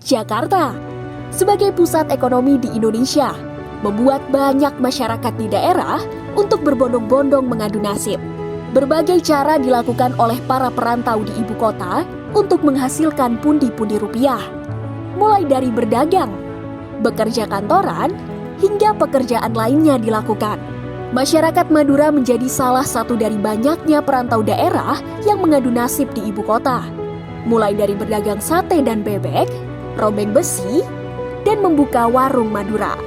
Jakarta, sebagai pusat ekonomi di Indonesia, membuat banyak masyarakat di daerah untuk berbondong-bondong mengadu nasib. Berbagai cara dilakukan oleh para perantau di ibu kota untuk menghasilkan pundi-pundi rupiah. Mulai dari berdagang, bekerja kantoran, hingga pekerjaan lainnya dilakukan. Masyarakat Madura menjadi salah satu dari banyaknya perantau daerah yang mengadu nasib di ibu kota. Mulai dari berdagang sate dan bebek, robeng besi, dan membuka warung Madura.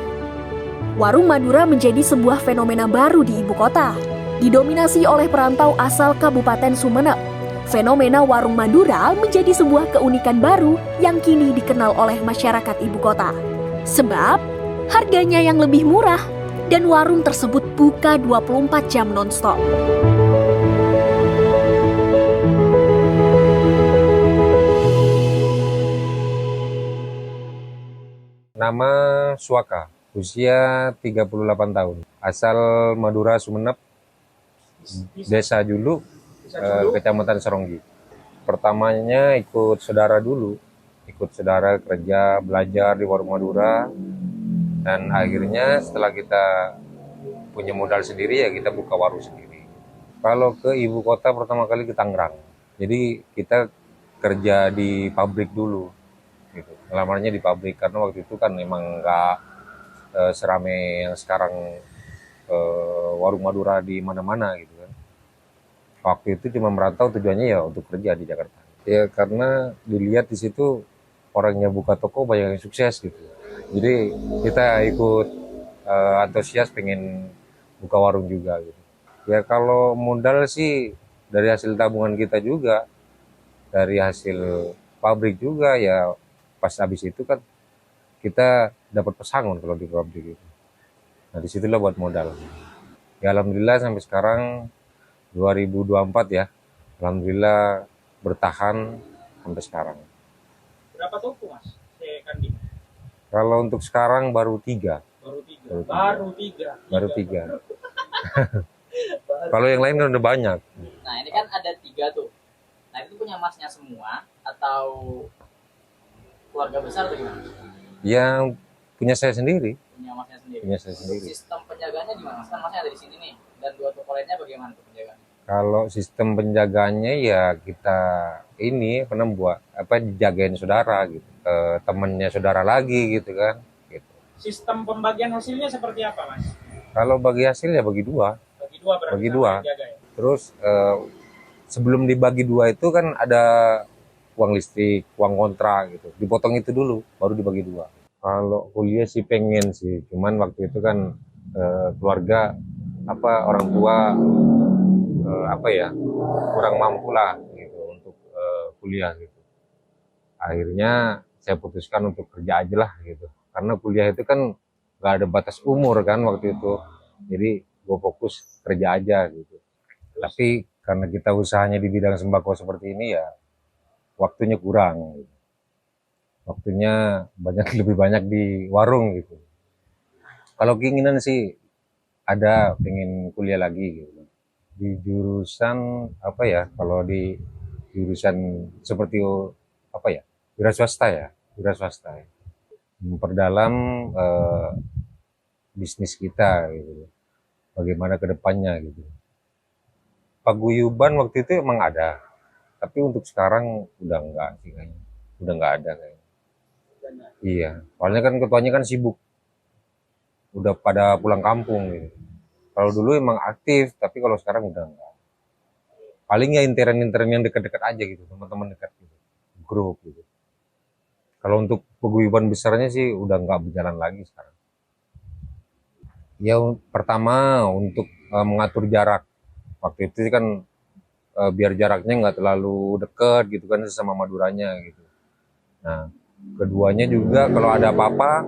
Warung Madura menjadi sebuah fenomena baru di ibu kota, didominasi oleh perantau asal Kabupaten Sumeneb. Fenomena warung Madura menjadi sebuah keunikan baru yang kini dikenal oleh masyarakat ibu kota. Sebab harganya yang lebih murah dan warung tersebut buka 24 jam non-stop. Nama Suaka, usia 38 tahun. Asal Madura, Sumeneb, Desa Julu, Kecamatan Seronggi. Pertamanya ikut saudara dulu, ikut saudara kerja, belajar di warung Madura. Dan akhirnya setelah kita punya modal sendiri ya kita buka warung sendiri. Kalau ke ibu kota pertama kali ke Tangerang. Jadi kita kerja di pabrik dulu. Gitu. Ngelamarnya di pabrik karena waktu itu kan memang nggak serame yang sekarang warung Madura di mana-mana gitu kan. Waktu itu cuma merantau tujuannya ya untuk kerja di Jakarta. Ya karena dilihat di situ orangnya buka toko banyak yang sukses gitu. Jadi kita ikut antusias pengen buka warung juga gitu. Ya kalau modal sih dari hasil tabungan kita juga, dari hasil pabrik juga ya pas habis itu kan kita dapat pesangon kalau di pabrik itu. Nah disitulah buat modal. Ya alhamdulillah sampai sekarang 2024 ya, alhamdulillah bertahan sampai sekarang. Berapa toko mas? Kandi. Kalau untuk sekarang baru 3. Baru tiga. Kalau yang lain kan udah banyak. Nah ini kan ada 3 tuh. Nah itu punya masnya semua atau keluarga besar atau gimana? Yang punya saya sendiri. Punya masnya sendiri. Punya saya sendiri. Sistem penjagaannya gimana mas? Kan masnya ada di sini nih. Dan 2 toko lainnya bagaimana tuh penjagaannya? Kalau sistem penjagaannya ya kita ini pernah buat dijagain saudara gitu. Temennya saudara lagi gitu kan. Gitu. Sistem pembagian hasilnya seperti apa mas? Kalau bagi hasil ya bagi 2. Bagi dua berarti. Ya? Terus sebelum dibagi 2 itu kan ada uang listrik, uang kontra gitu. Dipotong itu dulu, baru dibagi 2. Kalau kuliah sih pengen sih, cuman waktu itu kan keluarga orang tua kurang mampu lah gitu untuk kuliah gitu. Akhirnya saya putuskan untuk kerja aja lah gitu. Karena kuliah itu kan gak ada batas umur kan waktu itu. Jadi gue fokus kerja aja gitu. Tapi karena kita usahanya di bidang sembako seperti ini ya waktunya kurang gitu. Waktunya lebih banyak di warung gitu. Kalau keinginan sih ada pengen kuliah lagi gitu. Di jurusan kalau di jurusan seperti wira swasta ya. Memperdalam bisnis kita gitu. Bagaimana ke depannya gitu. Paguyuban waktu itu emang ada. Tapi untuk sekarang udah enggak sih kayaknya. Udah enggak ada kayaknya. Iya, soalnya kan ketuanya kan sibuk. Udah pada pulang kampung gitu. Kalau dulu emang aktif, tapi kalau sekarang udah enggak. Paling ya intern-intern yang dekat-dekat aja gitu, teman-teman dekat gitu. Grup gitu. Kalau untuk paguyuban besarnya sih udah enggak berjalan lagi sekarang. Ya pertama untuk mengatur jarak. Waktu itu kan biar jaraknya nggak terlalu dekat gitu kan sesama Maduranya gitu. Nah, keduanya juga kalau ada apa-apa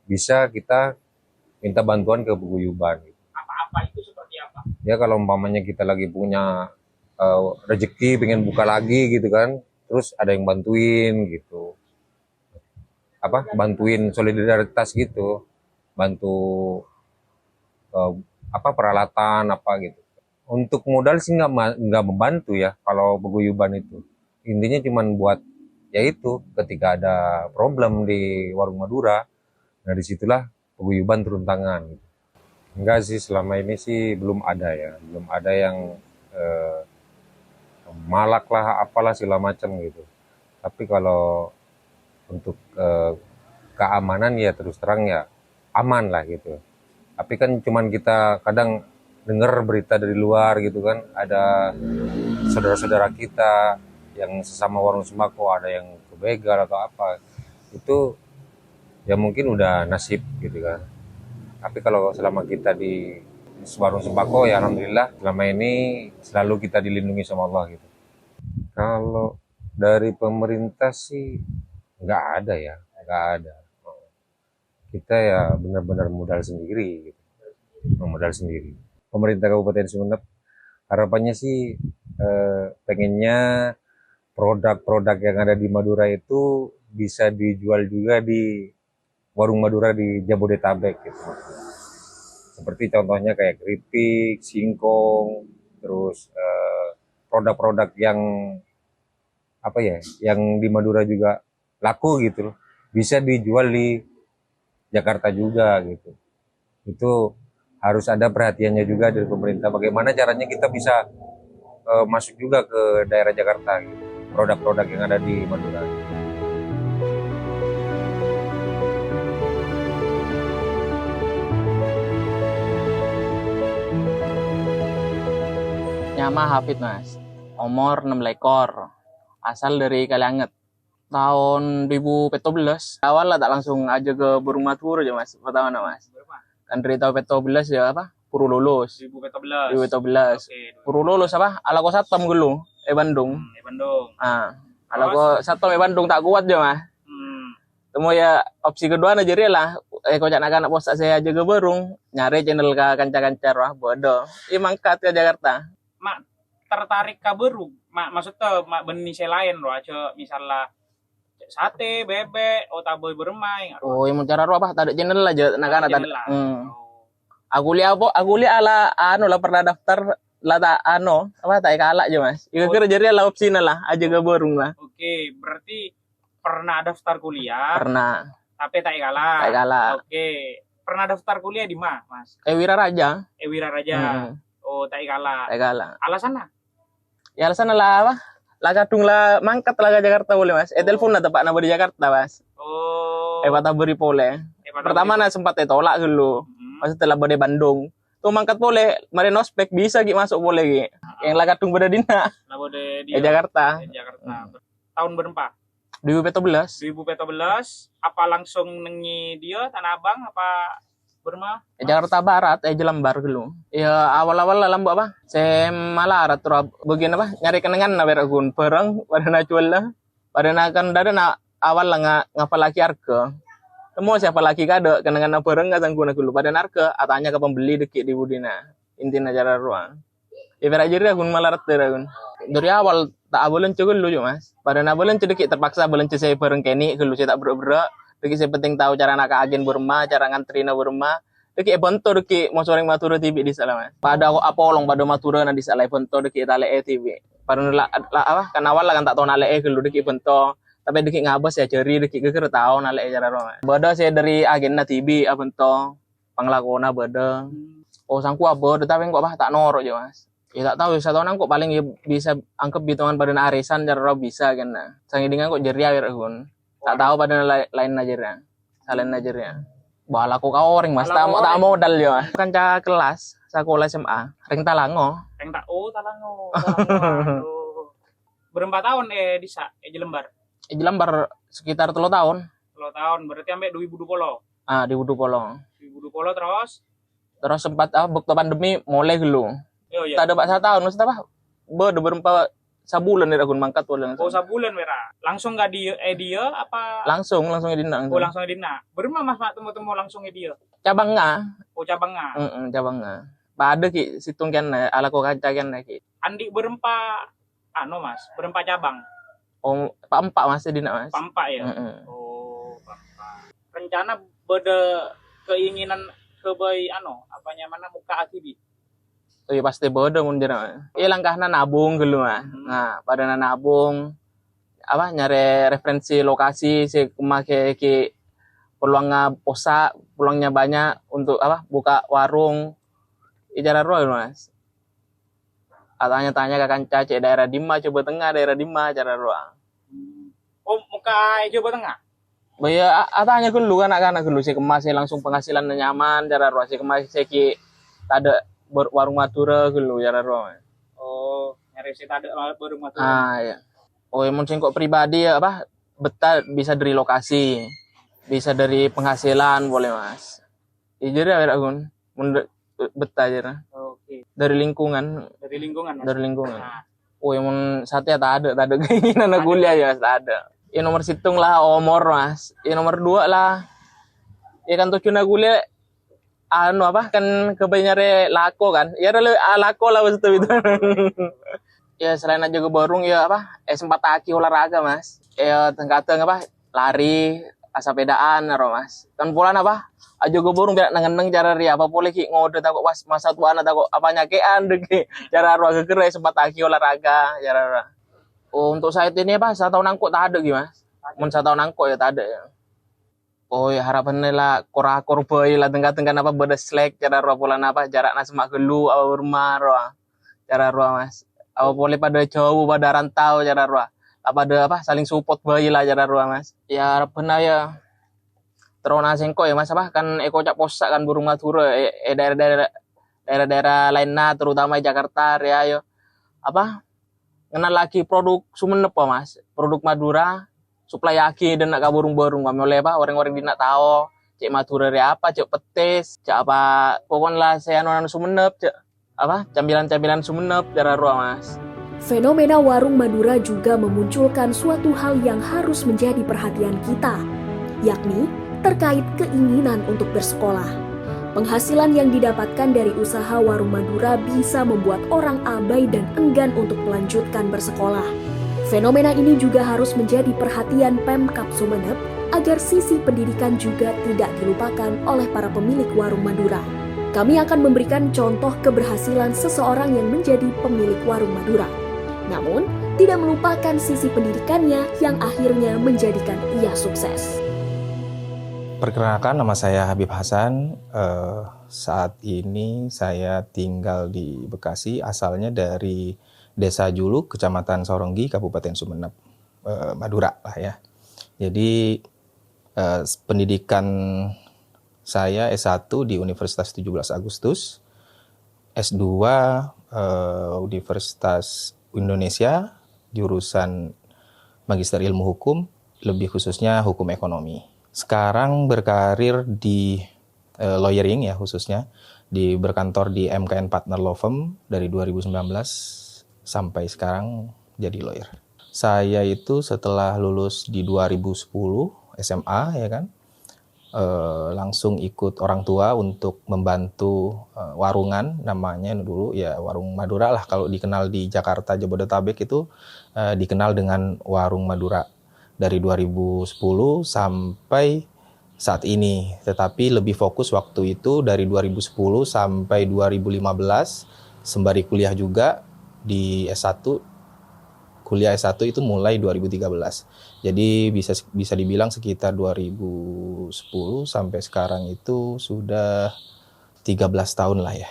bisa kita minta bantuan ke paguyuban. Gitu. Apa-apa itu seperti apa? Ya kalau umpamanya kita lagi punya rezeki pengen buka lagi gitu kan, terus ada yang bantuin gitu. Bantuin solidaritas gitu, bantu peralatan gitu. Untuk modal sih nggak membantu ya kalau paguyuban itu. Intinya cuma buat yaitu ketika ada problem di warung Madura, nah disitulah paguyuban turun tangan. Enggak sih, selama ini sih belum ada ya, belum ada yang malak lah, apalah segala macam gitu. Tapi kalau untuk keamanan ya terus terang ya aman lah gitu. Tapi kan cuman kita kadang dengar berita dari luar gitu kan, ada saudara-saudara kita yang sesama warung sembako ada yang kebegal atau apa, itu ya mungkin udah nasib gitu kan. Tapi kalau selama kita di warung sembako ya alhamdulillah selama ini selalu kita dilindungi sama Allah gitu. Kalau dari pemerintah sih nggak ada ya, nggak ada. Kita ya benar-benar modal sendiri gitu. Modal sendiri. Pemerintah Kabupaten Sumeneb harapannya sih pengennya produk-produk yang ada di Madura itu bisa dijual juga di warung Madura di Jabodetabek gitu. Seperti contohnya kayak keripik, singkong, terus produk-produk yang apa ya, yang di Madura juga laku gitu loh, bisa dijual di Jakarta juga gitu. Itu harus ada perhatiannya juga dari pemerintah. Bagaimana caranya kita bisa masuk juga ke daerah Jakarta gitu, produk-produk yang ada di Madura. Nama Hafid mas, umur 6 ekor, asal dari Kalianget. Tahun 2014, awal lah tak langsung aja ke Burung Matur aja mas, pertama mas. Kan dari tahun 2014 ya apa, Puru lulus. 2014. 2014. Oke, Puru lulus apa, ala ko satom dulu, Bandung. Bandung. Ala ko satom Bandung tak kuat aja mas. Temu ya opsi kedua na jadi lah, kocak anak bos saya aja ke Burung, nyari channel ke kancar-kancar wah bodoh. Mangkat ke Jakarta. Mak tertarik ke Berung, maksudnya mak benih lain loh aja misalnya sate, bebek, taboy bermain. Oh, yang mau cara apa? Tadi channel aja, anak-anak tadi. Aku lihat ala lah pernah daftar lah tak apa tak kalah aja mas. Iku kira jadi lah opsinya lah, aja ke Burung lah. Oke, berarti pernah daftar kuliah? Pernah. Tapi tak kalah. Tak kalah. Oke, pernah daftar kuliah di mana mas? Wira Raja. Wira Raja. Oh, tak kalah. Tak kalah. Alasannya? Ya alasan lah apa? Lah kadung lah mangkat lah ke Jakarta boleh mas. Telepon lah tempat nama di Jakarta mas. Oh. Patah beri boleh. Pertama nah sempat tolak dulu. Pas setelah bade Bandung. Tuh mangkat boleh, mari ospek bisa gitu masuk boleh gitu. Yang lah kadung beda dina. Lah bade di Jakarta. Jakarta. Tahun berapa? 2014. 2014. Apa langsung nengi dia Tanah Abang apa Burma? Jakarta Barat, Jelambar dulu. Ya awal-awal lah lambu apa? Saya malah atur bagian apa? Nyari kenangan na beragun perang pada na jual lah. Pada na kan dari na awal lah ngapa laki harga. Semua siapa laki kada kenangan na perang nggak sanggup nak dulu. Pada narka atanya ke pembeli deki di budina. Intinya cara ruang. Ibarat jadi agun malah rata agun. Dari awal tak boleh cukup dulu mas. Pada na boleh cedeki terpaksa boleh saya perang kini dulu saya tak berak. Deki saya penting tahu cara nak agen Burma, cara ngantri na Burma. Deki bonto deki mau soreng Matura TV di sana mas. Pada aku apolong pada Matura na di sana bonto deki tale TV. Pada lah apa? Kan awal lah kan tak tahu nale dulu deki bonto. Tapi deki ngabas ya ceri deki keker tahu nale cara Roma. Bada saya dari agen na TV bonto panglakona bada. Oh sangku apa? Tapi kok apa tak norok aja mas. Ya tak tahu satu orang kok paling bisa angkep hitungan pada arisan cara bisa kan. Sangi dengan kok jeri air gun. Tak tahu pada lain ajarnya, selain ajarnya. Bahala ko kaoring mas, tak modal ya. Kanca kelas, sekolah SMA, ring talango. Talango. Berapa tahun di Jelembar? Jelembar sekitar 3 tahun. 3 tahun, berarti sampai 2020. 2020. 2020 terus? Terus sempat waktu pandemi mulai dulu. Iya. Tak ada pak 1 tahun, maksudnya apa? Berapa sabulan nih aku mangkat boleh langsung. Oh sabulan merah. Langsung gak dia apa? Langsung edina. Oh langsung edina. Berapa mas temu langsung dia? Cabang nggak? Oh cabang nggak? Cabang nggak. Pada ki situng kan ala ko kaca kan ki. Andi berempat mas, berempat cabang. Oh, Pak mas edina mas. Pak ya. Oh Pak. Rencana beda keinginan kebai apanya mana muka akibi. Oh iya pasti bodoh mundur. Iya langkahnya nabung dulu mah. Nah pada nabung nyari referensi lokasi si make ki peluangnya posa, peluangnya banyak untuk buka warung. Icara roy Mas. Tanya-tanya ke kanca cek daerah Dima, coba tengah daerah Dima cara roy. Oh, muka coba tengah. Baya tanya dulu anak-anak dulu si kemas langsung penghasilan nyaman cara roy si kemas ki ada warung Madura dulu cara roy. Oh, nyari si tadi baru matu. Ya. Oh, yang mungkin kok pribadi ya betah bisa dari lokasi, bisa dari penghasilan boleh Mas. Jadi ya Gun, betah aja. Oke. Dari lingkungan. Dari lingkungan. Mas. Dari lingkungan. Nah, Oh, yang satu ya tak ada keinginan nak kuliah ya tak ada. Ya nomor situng lah umur Mas. Ya nomor 2 lah. Ya kan tujuan nak kuliah kan kebanyakan lako kan. Ya lako lah betul itu. Ya selain aja ke barung ya sempat aki olahraga Mas. Ya tengkateng lari, sepedaan Mas. Kan pola aja ke barung biar nengeneng cara ria apa boleh ki ngode takut pas masa tuan takut apa nyakean deh cara ruang geger sempat aki olahraga cara. Oh, untuk saat ini 1 tahun angkut tak ada gitu Mas. Mun 1 tahun angkut ya tak ada ya. Oh ya harapannya lah korakor boy lah tengah-tengah beda slack cara pola jaraknya semak gelu rumah cara Mas. Boleh pada jauh pada rantau cara pada saling support bayi lah cara Mas. Ya harapannya ya terona sengko ya Mas kan eko cak posak kan burung Madura daerah-daerah lainnya terutama Jakarta ya yo kenal lagi produk Sumenep Mas, produk Madura suplai aki dan nak burung-burung kami oleh orang-orang di nak tahu cek Madura apa cek petis cek pokoknya saya non Sumenep cek cambilan-cambilan Sumenep cara Mas. Fenomena warung Madura juga memunculkan suatu hal yang harus menjadi perhatian kita, yakni terkait keinginan untuk bersekolah. Penghasilan yang didapatkan dari usaha warung Madura bisa membuat orang abai dan enggan untuk melanjutkan bersekolah. Fenomena ini juga harus menjadi perhatian Pemkab Sumenep agar sisi pendidikan juga tidak dilupakan oleh para pemilik warung Madura. Kami akan memberikan contoh keberhasilan seseorang yang menjadi pemilik warung Madura. Namun, tidak melupakan sisi pendidikannya yang akhirnya menjadikan ia sukses. Perkenalkan, nama saya Habib Hasan. Saat ini saya tinggal di Bekasi, asalnya dari Desa Juluk, Kecamatan Soronggi, Kabupaten Sumenep, Madura lah ya. Jadi pendidikan saya S1 di Universitas 17 Agustus, S2 Universitas Indonesia, jurusan Magister Ilmu Hukum, lebih khususnya Hukum Ekonomi. Sekarang berkarir di lawyering ya khususnya, berkantor di MKN Partner Law Firm dari 2019 sampai sekarang jadi lawyer. Saya itu setelah lulus di 2010 SMA ya kan, langsung ikut orang tua untuk membantu warungan, namanya dulu ya warung Madura lah, kalau dikenal di Jakarta Jabodetabek itu dikenal dengan warung Madura dari 2010 sampai saat ini. Tetapi lebih fokus waktu itu dari 2010 sampai 2015 sembari kuliah juga di S1. Kuliah S1 itu mulai 2013. Jadi bisa dibilang sekitar 2010 sampai sekarang itu sudah 13 tahun lah ya.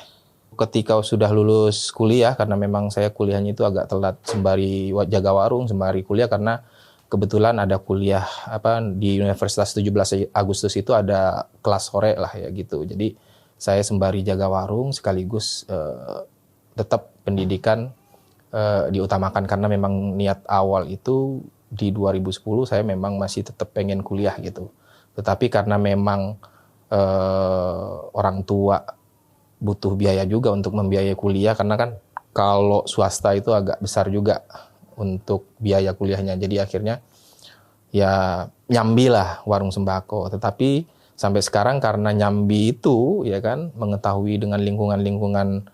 Ketika sudah lulus kuliah, karena memang saya kuliahnya itu agak telat sembari jaga warung, sembari kuliah karena kebetulan ada kuliah di Universitas 17 Agustus itu ada kelas sore lah ya gitu. Jadi saya sembari jaga warung sekaligus tetap pendidikan diutamakan karena memang niat awal itu di 2010 saya memang masih tetap pengen kuliah gitu. Tetapi karena memang orang tua butuh biaya juga untuk membiayai kuliah, karena kan kalau swasta itu agak besar juga untuk biaya kuliahnya. Jadi akhirnya ya nyambi lah warung sembako. Tetapi sampai sekarang karena nyambi itu ya kan, mengetahui dengan lingkungan-lingkungan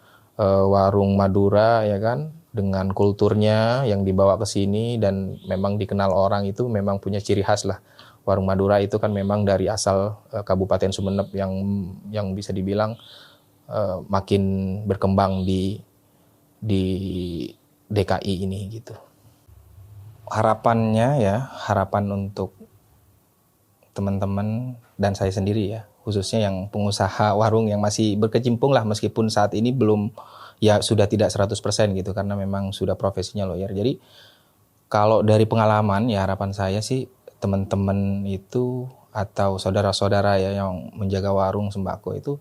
warung Madura ya kan, dengan kulturnya yang dibawa ke sini dan memang dikenal orang, itu memang punya ciri khas lah. Warung Madura itu kan memang dari asal Kabupaten Sumenep yang bisa dibilang makin berkembang di DKI ini gitu. harapannya ya, harapan untuk teman-teman dan saya sendiri ya, khususnya yang pengusaha warung yang masih berkecimpung lah, meskipun saat ini belum, ya sudah tidak 100% gitu, karena memang sudah profesinya lawyer. Jadi kalau dari pengalaman ya, harapan saya sih teman-teman itu atau saudara-saudara ya yang menjaga warung sembako itu,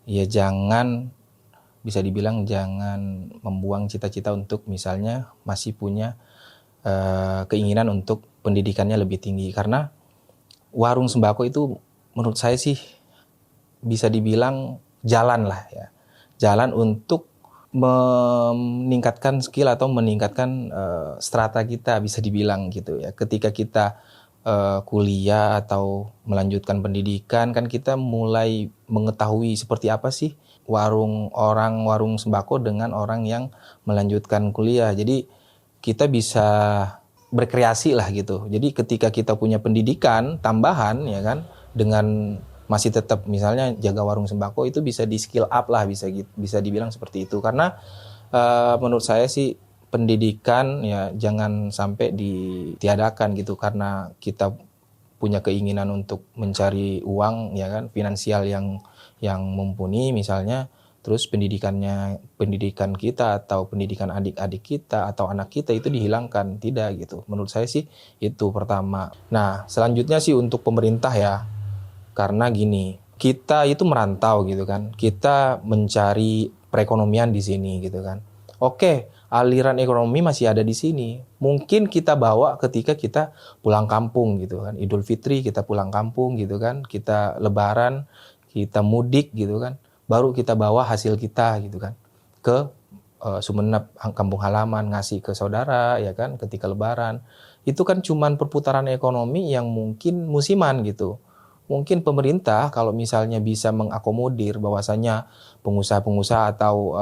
ya jangan, bisa dibilang jangan membuang cita-cita untuk misalnya masih punya keinginan untuk pendidikannya lebih tinggi. Karena warung sembako itu menurut saya sih bisa dibilang jalan lah ya, jalan untuk meningkatkan skill atau meningkatkan strata kita, bisa dibilang gitu ya. Ketika kita kuliah atau melanjutkan pendidikan, kan kita mulai mengetahui seperti apa sih warung sembako dengan orang yang melanjutkan kuliah. Jadi kita bisa berkreasi lah gitu. Jadi ketika kita punya pendidikan tambahan ya kan, dengan masih tetap misalnya jaga warung sembako, itu bisa di skill up lah, bisa dibilang seperti itu. Karena menurut saya sih pendidikan ya jangan sampai ditiadakan gitu, karena kita punya keinginan untuk mencari uang ya kan, finansial yang mumpuni misalnya, terus pendidikan kita atau pendidikan adik-adik kita atau anak kita itu dihilangkan, tidak gitu. Menurut saya sih itu pertama. Nah, selanjutnya sih untuk pemerintah ya, karena gini, kita itu merantau gitu kan, kita mencari perekonomian di sini gitu kan. Oke, aliran ekonomi masih ada di sini. Mungkin kita bawa ketika kita pulang kampung gitu kan, Idul Fitri kita pulang kampung gitu kan, kita Lebaran, kita mudik gitu kan, baru kita bawa hasil kita gitu kan ke Sumeneb, kampung halaman, ngasih ke saudara ya kan ketika Lebaran. Itu kan cuman perputaran ekonomi yang mungkin musiman gitu. Mungkin pemerintah kalau misalnya bisa mengakomodir bahwasanya pengusaha-pengusaha atau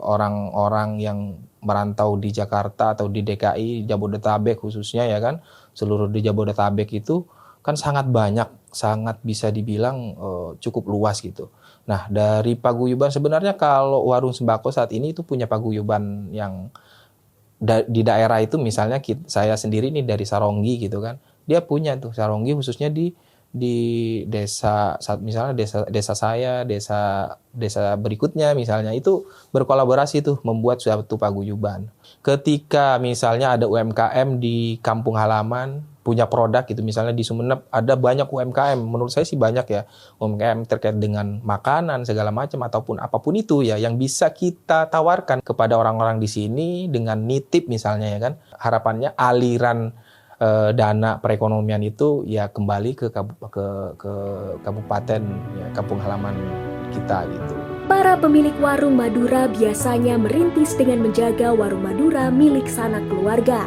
orang-orang yang merantau di Jakarta atau di DKI, Jabodetabek khususnya ya kan, seluruh di Jabodetabek itu kan sangat banyak, sangat bisa dibilang cukup luas gitu. Nah, dari paguyuban, sebenarnya kalau warung sembako saat ini itu punya paguyuban yang di daerah itu, misalnya saya sendiri nih dari Saronggi gitu kan, dia punya tuh Saronggi khususnya di desa, misalnya desa saya, desa berikutnya misalnya, itu berkolaborasi tuh membuat suatu paguyuban. Ketika misalnya ada UMKM di kampung halaman punya produk gitu, misalnya di Sumeneb ada banyak UMKM, menurut saya sih banyak ya UMKM terkait dengan makanan segala macam ataupun apapun itu ya, yang bisa kita tawarkan kepada orang-orang di sini dengan nitip misalnya ya kan. Harapannya aliran dana perekonomian itu ya kembali ke kabupaten ya, kampung halaman kita gitu. Para pemilik warung Madura biasanya merintis dengan menjaga warung Madura milik sanak keluarga,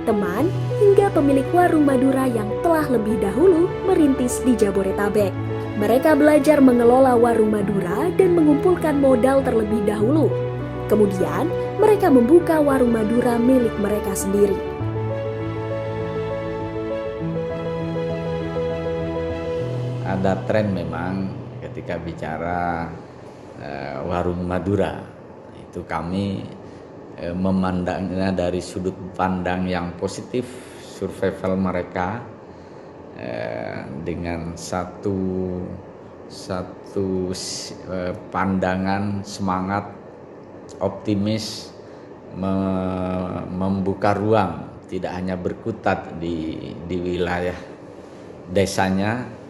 teman, hingga pemilik warung Madura yang telah lebih dahulu merintis di Jabodetabek. Mereka belajar mengelola warung Madura dan mengumpulkan modal terlebih dahulu. Kemudian, mereka membuka warung Madura milik mereka sendiri. Ada tren memang ketika bicara warung Madura, itu kami memandangnya dari sudut pandang yang positif, survival mereka dengan satu pandangan semangat optimis, membuka ruang, tidak hanya berkutat di wilayah desanya,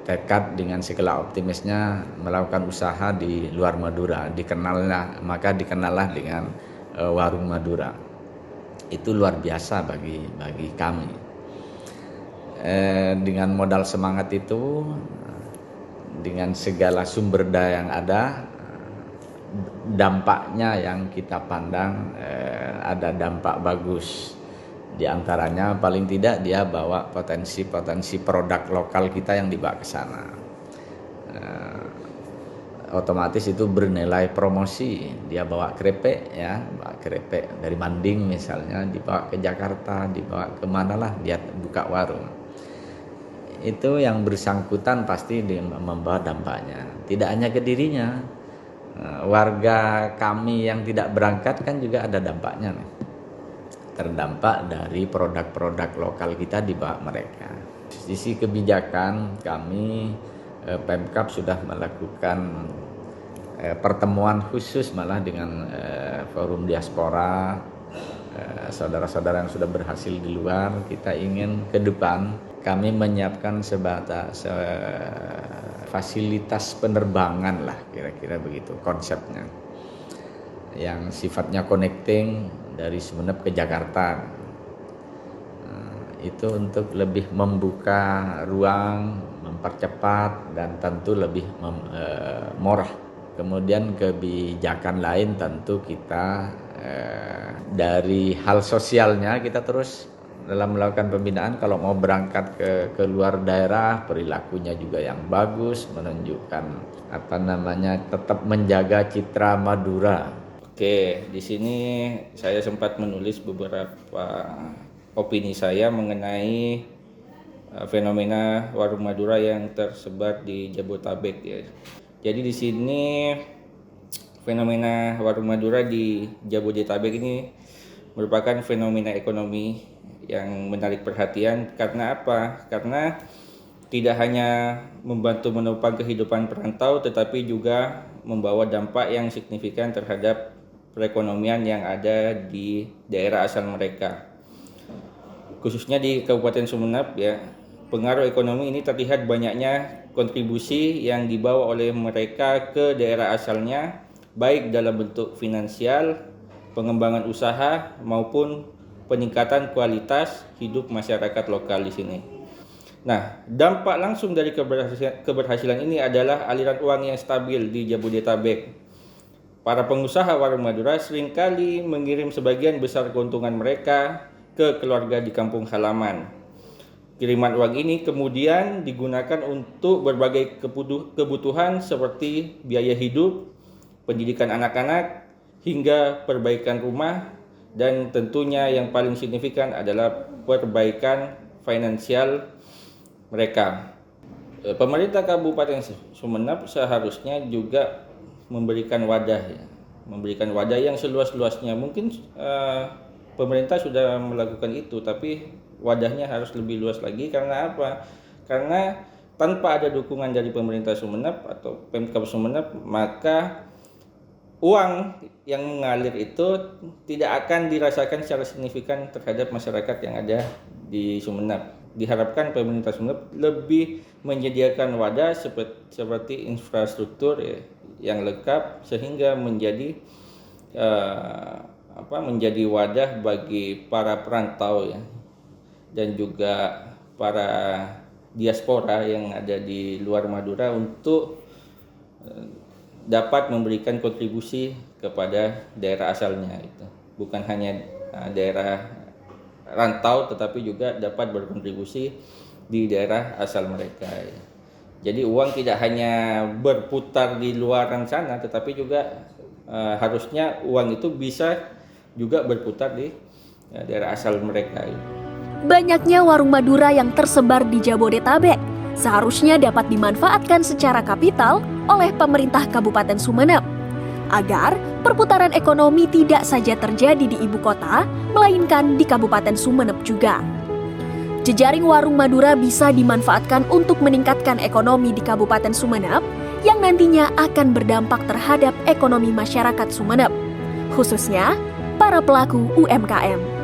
tekad dengan segala optimisnya melakukan usaha di luar Madura, dikenallah dengan warung Madura. Itu luar biasa bagi kami. Dengan modal semangat itu, dengan segala sumber daya yang ada, dampaknya yang kita pandang ada dampak bagus. Di antaranya paling tidak dia bawa potensi produk lokal kita yang dibawa ke sana. Otomatis itu bernilai promosi. Dia bawa kerepek ya, bawa kerepek dari Manding misalnya, dibawa ke Jakarta, dibawa kemana lah, dia buka warung. Itu yang bersangkutan pasti membawa dampaknya. Tidak hanya ke dirinya, warga kami yang tidak berangkat kan juga ada dampaknya nih. terdampak dari produk-produk lokal kita dibawa mereka. Sisi kebijakan kami Pemkab sudah melakukan pertemuan khusus malah dengan forum diaspora, saudara-saudara yang sudah berhasil di luar. Kita ingin ke depan kami menyiapkan sebatas fasilitas penerbangan lah, kira-kira begitu konsepnya, yang sifatnya connecting dari Sumeneb ke Jakarta. Itu untuk lebih membuka ruang, mempercepat, dan tentu lebih murah. Kemudian kebijakan lain tentu kita dari hal sosialnya kita terus dalam melakukan pembinaan. Kalau mau berangkat ke luar daerah, perilakunya juga yang bagus, menunjukkan tetap menjaga citra Madura. Oke, di sini saya sempat menulis beberapa opini saya mengenai fenomena warung Madura yang tersebar di Jabodetabek ya. Jadi di sini fenomena warung Madura di Jabodetabek ini merupakan fenomena ekonomi yang menarik perhatian. Karena apa? Karena tidak hanya membantu menopang kehidupan perantau, tetapi juga membawa dampak yang signifikan terhadap perekonomian yang ada di daerah asal mereka. Khususnya di Kabupaten Sumeneb ya, pengaruh ekonomi ini terlihat banyaknya kontribusi yang dibawa oleh mereka ke daerah asalnya, baik dalam bentuk finansial, pengembangan usaha maupun peningkatan kualitas hidup masyarakat lokal di sini. Nah, dampak langsung dari keberhasilan ini adalah aliran uang yang stabil di Jabodetabek. Para pengusaha warung Madura seringkali mengirim sebagian besar keuntungan mereka ke keluarga di kampung halaman. Kiriman uang ini kemudian digunakan untuk berbagai kebutuhan seperti biaya hidup, pendidikan anak-anak, hingga perbaikan rumah, dan tentunya yang paling signifikan adalah perbaikan finansial mereka. Pemerintah Kabupaten Sumeneb seharusnya juga memberikan wadah yang seluas-luasnya. Mungkin pemerintah sudah melakukan itu, tapi wadahnya harus lebih luas lagi. Karena apa? Karena tanpa ada dukungan dari pemerintah Sumeneb atau Pemkab Sumeneb, maka uang yang mengalir itu tidak akan dirasakan secara signifikan terhadap masyarakat yang ada di Sumeneb. Diharapkan pemerintah Sumeneb lebih menyediakan wadah seperti infrastruktur yang lengkap sehingga menjadi wadah bagi para perantau ya, dan juga para diaspora yang ada di luar Madura untuk dapat memberikan kontribusi kepada daerah asalnya itu. Bukan hanya daerah rantau, tetapi juga dapat berkontribusi di daerah asal mereka ya. Jadi uang tidak hanya berputar di luar sana, tetapi juga harusnya uang itu bisa juga berputar di daerah asal mereka. Banyaknya warung Madura yang tersebar di Jabodetabek seharusnya dapat dimanfaatkan secara kapital oleh pemerintah Kabupaten Sumeneb agar perputaran ekonomi tidak saja terjadi di ibu kota, melainkan di Kabupaten Sumeneb juga. Jejaring warung Madura bisa dimanfaatkan untuk meningkatkan ekonomi di Kabupaten Sumeneb yang nantinya akan berdampak terhadap ekonomi masyarakat Sumeneb, khususnya para pelaku UMKM.